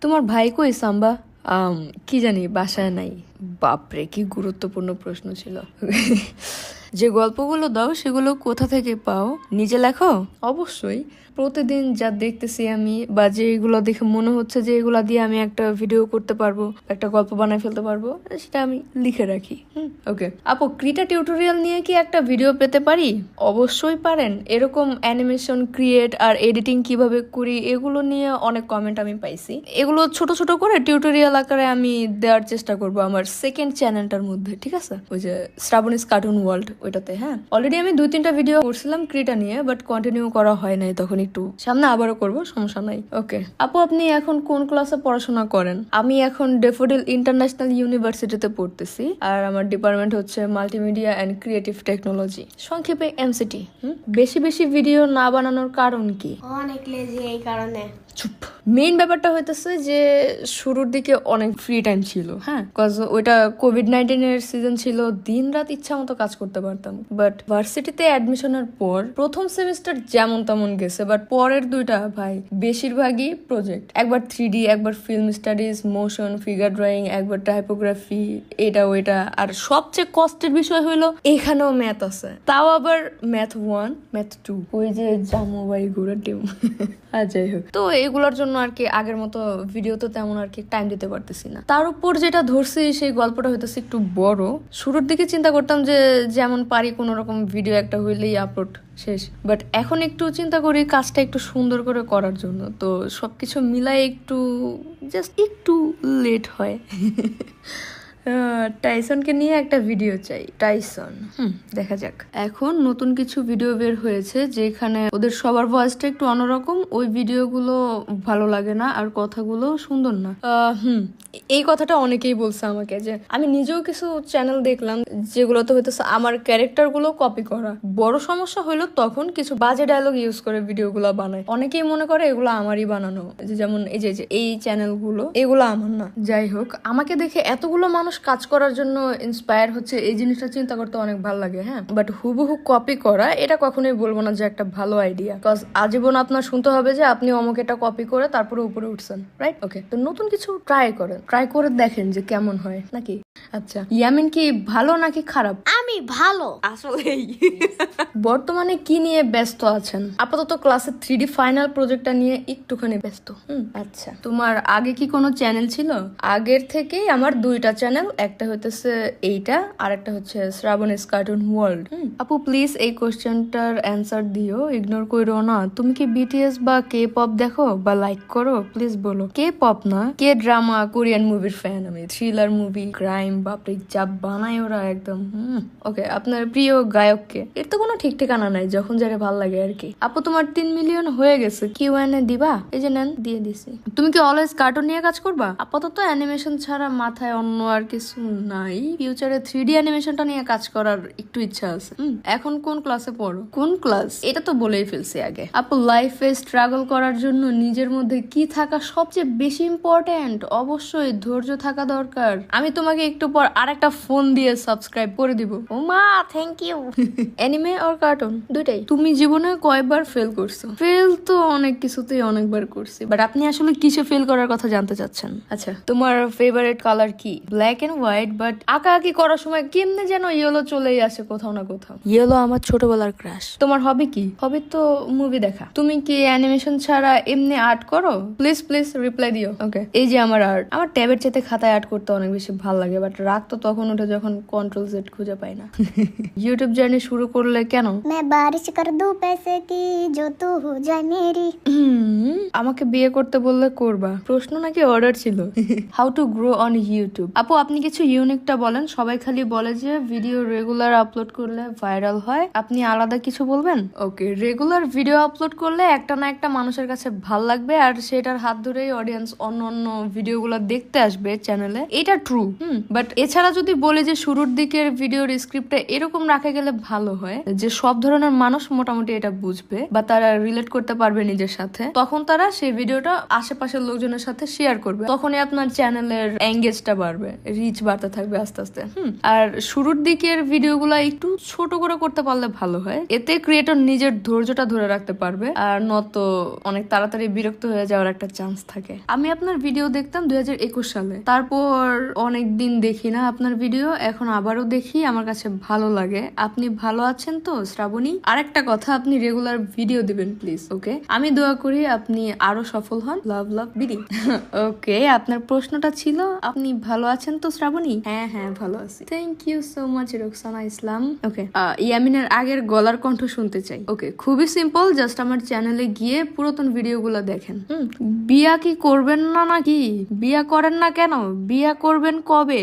তোমার ভাই কই সাম্বা? কি জানি, বাসায় নাই। বাপরে, কি গুরুত্বপূর্ণ প্রশ্ন ছিল। যে গল্পগুলো দাও সেগুলো কোথা থেকে পাও? নিজে লেখো? অবশ্যই। প্রতিদিন যা দেখতেছি আমি, বা যেগুলো দেখে মনে হচ্ছে যে এগুলা দিয়ে আমি একটা ভিডিও করতে পারবো, একটা গল্প বানায় ফেলতে পারবো, সেটা আমি লিখে রাখি। ওকে আপু, ক্রিটা টিউটোরিয়াল নিয়ে কি একটা ভিডিও পেতে পারি? অবশ্যই পারেন। এরকম অ্যানিমেশন ক্রিয়েট আর এডিটিং কিভাবে করি এগুলো নিয়ে অনেক কমেন্ট আমি পাইছি। এগুলো ছোট ছোট করে টিউটোরিয়াল আকারে আমি দেওয়ার চেষ্টা করব আমার সেকেন্ড চ্যানেলটার মধ্যে, ঠিক আছে? ওই যে শ্রাবণীস কার্টুন ওয়ার্ল্ড, ওইটাতে। হ্যাঁ, অলরেডি আমি 2-3টা ভিডিও করছিলাম ক্রিটা নিয়ে, বাট কন্টিনিউ করা হয় নাই তখন। একটু সামনে আবারও করব, সমস্যা নাই। ওকে আপু, আপনি এখন কোন ক্লাসে পড়াশোনা করেন? আমি এখন ডেফোডিল ইন্টারন্যাশনাল ইউনিভার্সিটিতে পড়তেছি, আর আমার ডিপার্টমেন্ট হচ্ছে মাল্টিমিডিয়া অ্যান্ড ক্রিয়েটিভ টেকনোলজি, সংক্ষেপে এমসিটি। বেশি বেশি ভিডিও না বানানোর কারণ কি? অনেক লেজি, এই কারণে। চুপ। মেইন ব্যাপারটা হইতেছে যে শুরুর দিকে অনেক ফ্রি টাইম ছিল, হ্যাঁ, কজ ওইটা কোভিড-19 এর সিজন ছিল, দিন রাত ইচ্ছা মতো কাজ করতে পারতাম। বাট ভার্সিটিতে অ্যাডমিশনের পর প্রথম সেমিস্টার যেমন তেমন গেছে, বাট পরের দুইটা ভাই বেশিরভাগই প্রজেক্ট। একবার 3D, একবার film studies, motion, figure drawing, একবার টাইপোগ্রাফি, এটা ওইটা। আর সবচেয়ে কষ্টের বিষয় হইলো এখানেও ম্যাথ আছে, তাও আবার ম্যাথ 1, ম্যাথ 2। ওই যে জামু ভাই ঘুরে টিম। আর যাই হোক, তো এগুলোর জন্য আর কি আগের মতো ভিডিওতে তেমন আর কি টাইম দিতে পারতেছি না। তার উপর যেটা ধরছি সেই গল্পটা হইতেছে একটু বড়। শুরুর দিকে চিন্তা করতাম যে যেমন পারি কোনো রকম ভিডিও একটা হইলেই আপলোড শেষ, বাট এখন একটু চিন্তা করি কাজটা একটু সুন্দর করে করার জন্য, তো সবকিছু মিলাই একটু জাস্ট একটু লেট হয়। টাইসনকে নিয়ে একটা ভিডিও চাই। টাইসন, দেখা যাক। এখন নতুন কিছু ভিডিও বের হয়েছে যেখানে ওদের সবার ভয়েসটা একটু অন্যরকম। ওই ভিডিওগুলো ভালো লাগে না, আর কথাগুলো সুন্দর না। এই কথাটা অনেকেই বলছে আমাকে, যে আমি নিজেও কিছু চ্যানেল দেখলাম যেগুলোতে হইতেছে আমার ক্যারেক্টার গুলো কপি করা। বড় সমস্যা হইলো তখন কিছু বাজে ডায়লগ ইউজ করে ভিডিওগুলো বানায়। অনেকেই মনে করে এগুলো আমারই বানানো, যেমন এই যে এই চ্যানেলগুলো, এগুলো আমার না। যাই হোক, আমাকে দেখে এতগুলো মানুষ কাজ করার জন্য ইন্সপায়ার হচ্ছে, এই জিনিসটা চিন্তা করতে অনেক ভালো লাগে। হ্যাঁ, বাট হুবহু কপি করা এটা কখনোই বলবো না যে একটা ভালো আইডিয়া, কজ আজীবন আপনার শুনতে হবে যে আপনি অমুক এটা কপি করে তারপরে উপরে উঠছেন, রাইট? ওকে, তো নতুন কিছু ট্রাই করে দেখেন যে কেমন হয় নাকি। আচ্ছা, ইয়ামিন কি ভালো নাকি খারাপ? আমি ভালো। আসলেই। বর্তমানে কি নিয়ে ব্যস্ত আছেন? আপাতত ক্লাসের 3D ফাইনাল প্রজেক্টটা নিয়ে একটুখানি ব্যস্ত। আচ্ছা, তোমার আগে কি কোনো চ্যানেল ছিল? আগের থেকেই আমার 2টা চ্যানেল, একটা হইতেছে এইটা, আর একটা হচ্ছে শ্রাবণীস কার্টুন ওয়ার্ল্ড। আপু প্লিজ এই কোশ্চেনটার অ্যান্সার দিও, ইগনোর কইরো না। তুমি কি বিটিএস বা কে পপ দেখো বা লাইক করো? প্লিজ বলো। কে পপ না, কে ড্রামা, কোরিয়ান মুভির ফ্যান আমি। থ্রিলার মুভি, ক্রাইম, বাপরে যা বানায় ওরা একদম। ওকে, আপনার প্রিয় গায়ককে? এর তো কোনো ঠিক ঠিকানা নাই, যখন যারে ভাল লাগে আর কি। আপু তোমার 3 মিলিয়ন হয়ে গেছে, কিউএনএ দিবা? এই যে নেন, দিয়ে দিছি। তুমি কি অলওয়েজ কার্টুন নিয়ে কাজ করবা? আপাতত অ্যানিমেশন ছাড়া মাথায় অন্য আর কিছু নাই। ফিউচারে 3D অ্যানিমেশনটা নিয়ে কাজ করার একটু ইচ্ছা আছে। এখন কোন ক্লাসে পড়ো? কোন ক্লাস এটা তো বলেই ফেলছি আগে। আপু লাইফে স্ট্রাগল করার জন্য নিজের মধ্যে কি থাকা সবচেয়ে বেশি ইম্পর্টেন্ট? অবশ্যই ধৈর্য থাকা দরকার। আমি তোমাকে একটু পর আরেকটা ফোন দিয়ে সাবস্ক্রাইব করে দিব। ও মা, থ্যাংক ইউ। অ্যানিমে আর কার্টুন দুইটাই। তুমি জীবনে কয়বার ফেল করছো? ফেল তো অনেক কিছুতেই অনেকবার করছি, বাট আপনি আসলে কিসে ফেল করার কথা জানতে চাচ্ছেন? আচ্ছা, তোমার ফেভারিট কালার কি? ব্ল্যাক এন্ড হোয়াইট, বাট আঁকাআঁকি করার সময় কেমনে যেন ইয়েলো চলেই আসে কোথাও না কোথাও। ইয়েলো আমার ছোটবেলার ক্রাশ। তোমার হবি কি? হবি তো মুভি দেখা। তুমি কি অ্যানিমেশন ছাড়া এমনি আর্ট করো? প্লিজ প্লিজ রিপ্লাই দিও। ওকে, এই যে আমার আর্ট, আমার ট্যাবের চেতে খাতায় আর্ট করতে অনেক বেশি ভালো লাগে, বাট রাগ তো তখন উঠে যখন কন্ট্রোল জেড খুঁজে পাই না। ইউটিউব জার্নি শুরু করলে কেন? मैं बारिश कर दूं पैसे की जो तू हो जाए मेरी। আমাকে বিয়ে করতে বললে করবা? প্রশ্ন নাকি অর্ডার ছিল? How to grow on YouTube? আপু আপনি কিছু ইউনিকটা বলেন। সবাই খালি বলে যে ভিডিও রেগুলার আপলোড করলে ভাইরাল হয়, আপনি আলাদা কিছু বলবেন? ওকে, রেগুলার ভিডিও আপলোড করলে একটা না একটা মানুষের কাছে ভাল লাগবে, আর সেটার হাত ধরেই অডিয়েন্স অন্য অন্য ভিডিওগুলো দেখতে আসবে চ্যানেলে। এটা ট্রু। বাট এছাড়া যদি বলে যে শুরুর দিকের ভিডিওর স্ক্রিপ্টটা এরকম রাখা গেলে ভালো হয় যে সব ধরনের মানুষ মোটামুটি এটা বুঝবে বা তারা রিলেট করতে পারবে নিজের সাথে, তখন তারা সেই ভিডিওটা আশেপাশের লোকজনের সাথে শেয়ার করবে, তখনই আপনার চ্যানেলের এঙ্গেজটা বাড়বে, রিচ বাড়তে থাকবে আস্তে আস্তে। আর শুরুর দিকের ভিডিওগুলো একটু ছোট করে করতে পারলে ভালো হয়, এতে ক্রিয়েটর নিজের ধৈর্যটা ধরে রাখতে পারবে, আর নত অনেক তাড়াতাড়ি বিরক্ত হয়ে যাওয়ার একটা চান্স থাকে। আমি আপনার ভিডিও দেখতাম 2021 সালে, তারপর অনেক দিন দেখি না আপনার ভিডিও, এখন আবারও দেখি, আমার কাছে ভালো লাগে। আপনি ভালো আছেন তো শ্রাবণী? আরেকটা কথা, আপনি রেগুলার ভিডিও দিবেন প্লিজ, ওকে? আমি দোয়া করি আপনি আরো সফল হন। লাভ লাভ বিডি। ওকে, আপনার প্রশ্নটা ছিল আপনি ভালো আছেন তো শ্রাবণী? হ্যাঁ হ্যাঁ ভালো আছি। Thank you so much Roksana Islam. Okay, ইয়ামিনের আগের গলার কণ্ঠ শুনতে চাই। ওকে, খুবই সিম্পল, জাস্ট আমার চ্যানেলে গিয়ে পুরাতন ভিডিওগুলো দেখেন। বিয়া কি করবেন না নাকি? বিয়া করেন না কেন? বিয়া করবেন কবে?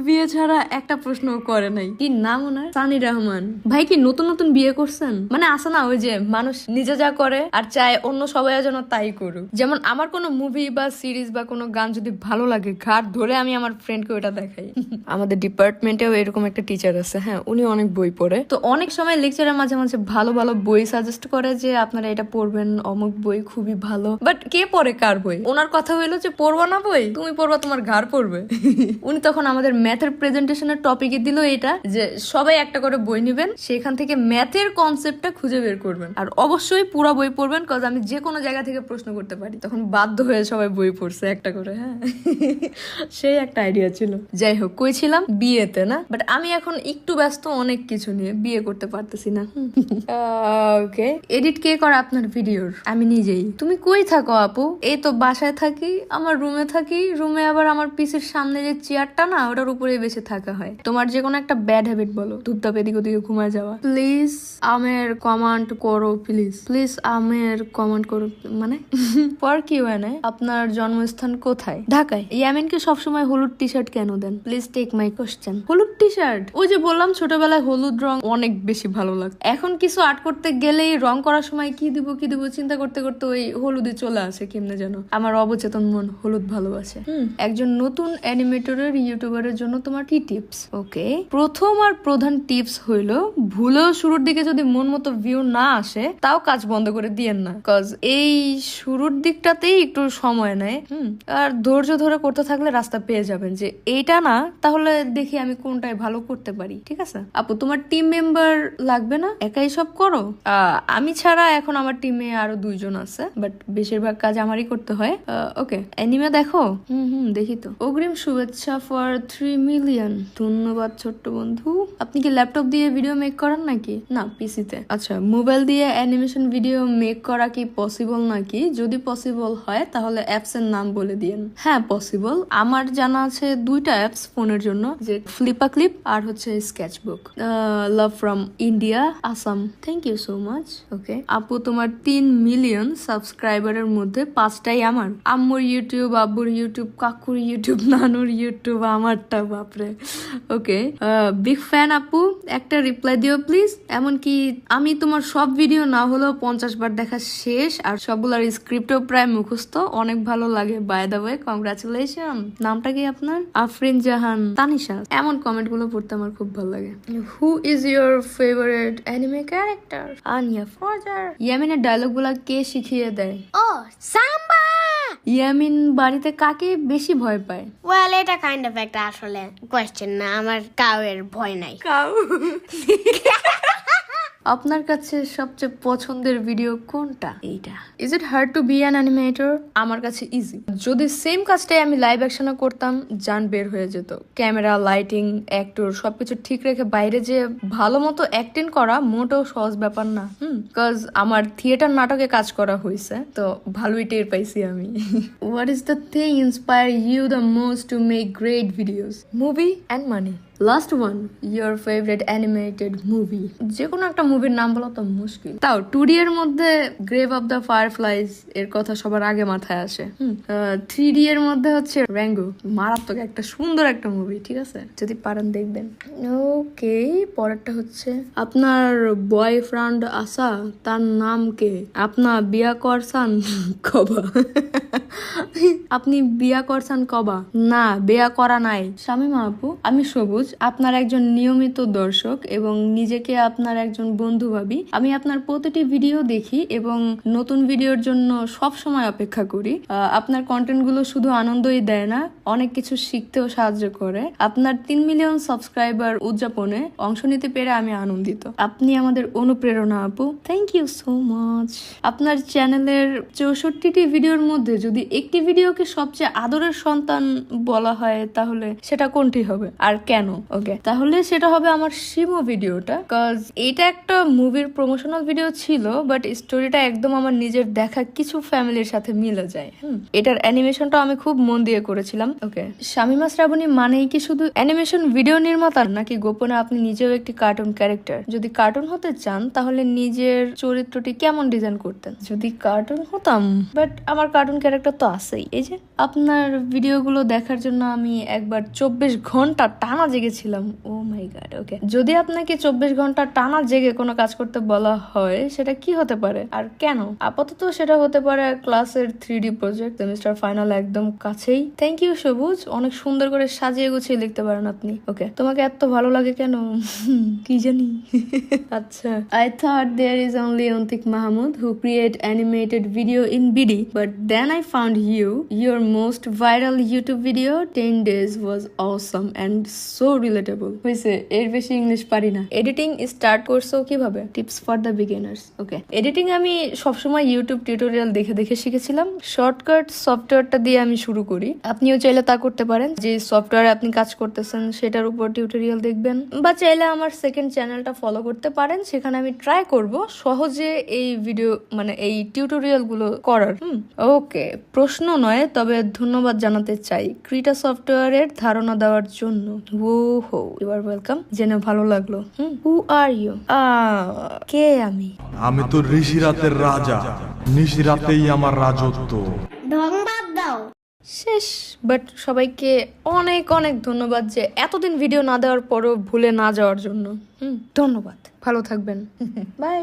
বিয়ে ছাড়া একটা প্রশ্ন করে নাই। কি নাম ওনার? সানি রহমান। ভাই কি নতুন নতুন বিয়ে করছেন? মানে আসে না ওই যে মানুষ নিজে যা করে আর চায় অন্য সবাই যেন তাই করুক। যেমন আমার কোনো মুভি বা সিরিজ বা কোনো গান যদি ভালো লাগে, ঘাট ধরে আমি আমার ফ্রেন্ডকে ওটা দেখাই। আমাদের ডিপার্টমেন্টেও এরকম একটা টিচার আছে, হ্যাঁ, উনি অনেক বই পড়ে, তো অনেক সময় লেকচারের মাঝে মাঝে ভালো ভালো বই সাজেস্ট করে যে আপনারা এটা পড়বেন, অমুক বই খুবই ভালো। বাট কে পড়ে কার বই? ওনার কথা হইলো যে পড়বো না বই, তুমি পড়বা, তোমার ঘাড় পড়বে। উনি তখন আমাদের ম্যাথের প্রেজেন্টেশনের টপিকে দিল এটা যে সবাই একটা করে বই নিবেন, সেখান থেকে ম্যাথের কনসেপ্টটা খুঁজে বের করবেন, আর অবশ্যই পুরো বই পড়বেন, কজ আমি যে কোনো জায়গা থেকে প্রশ্ন করতে পারি। তখন বাধ্য হয়ে সবাই বই পড়ছে একটা করে। হ্যাঁ, সেই একটা আইডিয়া ছিল। যাই হোক, কই ছিলাম? বিয়েতে না? বাট আমি এখন একটু ব্যস্ত অনেক কিছু নিয়ে, বিয়ে করতে পারতেছি না। ওকে, এডিট কে করে আপনার ভিডিওর? আমি নিজেই। তুমি কই থাকো আপু? এই তো বাসায় থাকি, আমার রুমে থাকি, রুমে আবার আমার পিসের সামনে যে চেয়ারটা না, ওটার উপরে বেশি থাকা হয়। তোমার যে কোনো একটা ব্যাড হ্যাবিট বলো, ধূপধাপ এদিক ওদিকে ঘুমায় যাওয়া। প্লিজ আমের কমান্ড করো, প্লিজ প্লিজ আমের কমান্ড করো। মানে পর কি হয় না? আপনার জন্মস্থান কোথায়? ঢাকায়। ইয়ামিনকে সবসময় হলুদ টি শার্ট কেন দেন? Please take my question. হলুদ টি শার্ট, ওই যে বললাম ছোটবেলায় হলুদ রং অনেক বেশি ভালো লাগতো। এখন কিছু আর্ট করতে গেলেই রং করার সময় কি দিব চিন্তা করতে করতে ওই হলুদে চলে আসে কেমনে যেন। আমার অবচেতন মন হলুদ ভালোবাসে। একজন নতুন অ্যানিমেটরের ইউটিউবারের জন্য তোমার কি টিপস? ওকে, প্রথম আর প্রধান টিপস হইলো ভুলেও শুরুর দিকে যদি মন মতো ভিউ না আসে তাও কাজ বন্ধ করে দিয়েন না, কজ এই শুরুর দিকটাতেই একটু সময় নেয়। আর ধৈর্য ধরে করতে থাকলে রাস্তা পেয়ে যাবেন যে এইটা না, তাহলে দেখি আমি কোনটায় ভালো করতে পারি। ঠিক আছে আপু, তোমার টিম মেম্বার লাগবে না? একাই সব করো? আমি ছাড়া এখন আমার টিমে আরো 2 জন আছে, বাট বেশিরভাগ কাজ আমারই করতে হয়। ওকে, অ্যানিমে দেখো? দেখি তো। অগ্রিম শুভেচ্ছা ফর 3 মিলিয়ন। ধন্যবাদ ছোট্ট বন্ধু। আপনি কি ল্যাপটপ দিয়ে ভিডিও মেক করেন নাকি? না, পিসিতে। আচ্ছা, মোবাইল দিয়ে অ্যানিমেশন ভিডিও মেক করা কি পসিবল নাকি? যদি পসিবল হয় তাহলে অ্যাপস এর নাম বলে দিয়েন। হ্যাঁ পসিবল, আমার জানা আছে 2টা অ্যাপস ফোনের জন্য, যে ফ্লিপা ক্লিপ আর হচ্ছে sketchbook. Love from India, Assam. Thank you so much. Okay আপু, তোমার 3 মিলিয়ন সাবস্ক্রাইবারের মধ্যে 5টাই আমার। আম্মুর ইউটিউব, আব্বুর ইউটিউব, কাকুর ইউটিউব, নানুর ইউটিউব, আমারটা। বাপরে। ওকে, বিগ ফ্যান আপু, একটা রিপ্লাই দিও প্লিজ। এমনকি আমি তোমার সব ভিডিও না হলেও 50 বার দেখা শেষ, আর সবগুলার স্ক্রিপ্টও প্রায় মুখস্থ। অনেক ভালো লাগে। By the way, congratulation. নামটা কি আপনার? আফরিন জাহান তানিশা। এমন কমেন্ট গুলো পড়তে আমার খুব ভালো লাগে। Who is your favourite anime character? আনিয়া ফরজার। ইয়ামিনের ডায়লগ গুলা কে শিখিয়ে দেয়? ও সাম্বা। ইয়ামিন বাড়িতে কাকে বেশি ভয় পায়? ওয়েল, এটা কাইন্ড অফ একটা আসলে কোয়েশ্চেন না, আমার কাউয়ের ভয় নাই। কাউ। আপনার কাছে সবচেয়ে পছন্দের ভিডিও কোনটা? এইটা। Is it hard to be an animator? আমার কাছে ইজি। যদি সেম কাজটাই আমি লাইভ অ্যাকশনে করতাম, জান বের হয়ে যেত। ক্যামেরা, লাইটিং, অ্যাক্টর সবকিছু ঠিক রেখে বাইরে যে ভালো মতো অ্যাক্টিং করা মোটেও সহজ ব্যাপার না। কজ আমার থিয়েটার নাটকে কাজ করা হয়েছে, তো ভালোই টের পাইছি আমি। What is the thing inspire you the most to make great videos? Movie and money. Last one, your favourite animated movie. যে কোনো একটা মুভির নাম বলা তো মুশকিল, তাও 2D এর মধ্যে গ্রেভ অফ দ্য ফায়ারফ্লাইজ এর কথা সবার আগে মাথায় আসে। 3D এর মধ্যে হচ্ছে র্যাঙ্গো, মারাত্মক একটা সুন্দর একটা মুভি, ঠিক আছে, যদি পারেন দেখবেন। ওকে, পরেরটা হচ্ছে আপনার বয়ফ্রেন্ড আসা, তার নাম কে? আপনা বিয়া করছান কবা? আপনি বিয়া করছেন কবা? না, বিয়া করা নাই। শামিমা আপু, আমি সবুজ, আপনার একজন নিয়মিত দর্শক এবং নিজেকে আপনার একজন বন্ধু ভাবি। আমি আপনার প্রতিটি ভিডিও দেখি এবং নতুন ভিডিওর জন্য সব সময় অপেক্ষা করি। আপনার কন্টেন্ট গুলো শুধু আনন্দই দেয় না, অনেক কিছু শিখতেও সাহায্য করে। আপনার 3 মিলিয়ন সাবস্ক্রাইবার উদযাপনে অংশ নিতে পেরে আমি আনন্দিত। আপনি আমাদের অনুপ্রেরণা আপু, থ্যাংক ইউ সো মাচ। আপনার চ্যানেলের 64টি ভিডিওর মধ্যে যদি একটি ভিডিওকে সবচেয়ে আদরের সন্তান বলা হয় তাহলে সেটা কোনটি হবে আর কেন? ওকে, তাহলে সেটা হবে আমার শিমো ভিডিওটা, কজ এটা একটা মুভির প্রমোশনাল ভিডিও ছিল, বাট স্টোরিটা একদম আমার নিজের দেখা কিছু ফ্যামিলির সাথে মিলে যায়। এটার অ্যানিমেশনটা আমি খুব মন দিয়ে করেছিলাম। ওকে, শামিমা শ্রাবণী মানেই কি শুধু অ্যানিমেশন ভিডিও নির্মাতা, নাকি গোপনে আপনি নিজেও একটি কার্টুন ক্যারেক্টার? যদি কার্টুন হতে চান তাহলে নিজের চরিত্রটি কেমন ডিজাইন করতেন? যদি কার্টুন হতাম, বাট আমার কার্টুন ক্যারেক্টার তো আছেই। এই যে আপনার ভিডিওগুলো দেখার জন্য আমি একবার 24 ঘন্টা টানা জেগেছিলাম। ও মাই গড। ওকে, যদি আপনাকে 24 ঘন্টা টানা জেগে কোনো কাজ করতে বলা হয় সেটা কি হতে পারে আর কেন? আপাতত সেটা হতে পারে ক্লাসের 3D প্রজেক্ট, সেমিস্টার ফাইনাল একদম কাছেই। থ্যাংক ইউ সবুজ, অনেক সুন্দর করে সাজিয়ে গুছিয়ে লিখতে পারেন আপনি। ওকে, তোমাকে এত ভালো লাগে কেন? কি জানি। আচ্ছা, I thought there is only Antik Mahmood who create animated video in BD, but then I found you. Your most viral YouTube video 10 days was awesome and so relatable. হইছে, এর বেশি ইংলিশ পারি না। এডিটিং স্টার্ট করছো কিভাবে? Tips for the beginners. Okay, editing আমি সবসময় YouTube tutorial দেখে দেখে শিখেছিলাম। শর্টকাট সফটওয়্যারটা দিয়ে আমি শুরু করি, আপনিও চাইলে তা করতে পারেন। যে সফটওয়্যারে আপনি কাজ করতেছেন সেটার উপর টিউটোরিয়াল দেখবেন, বা চাইলে আমার সেকেন্ড চ্যানেলটা ফলো করতে পারেন। সেখানে আমি ট্রাই করব সহজে এই ভিডিও মানে এই টিউটোরিয়াল গুলো করার। ওকে, প্রশ্ন নয়, তবে ধন্যবাদ জানাতে চাই ক্রিটা সফটওয়্যারের ধারণা দেওয়ার জন্য। ও হো, ইউ আর ওয়েলকাম, জেনে ভালো লাগলো। হু আর ইউ? কে আমি? আমি তো ঋষিরাতের রাজা, নিশিরাতেই আমার রাজত্ব। ঢং বাদ দাও। শেষ। বাট সবাইকে অনেক অনেক ধন্যবাদ যে এতদিন ভিডিও না দেওয়ার পরও ভুলে না যাওয়ার জন্য। ধন্যবাদ, ভালো থাকবেন। বাই।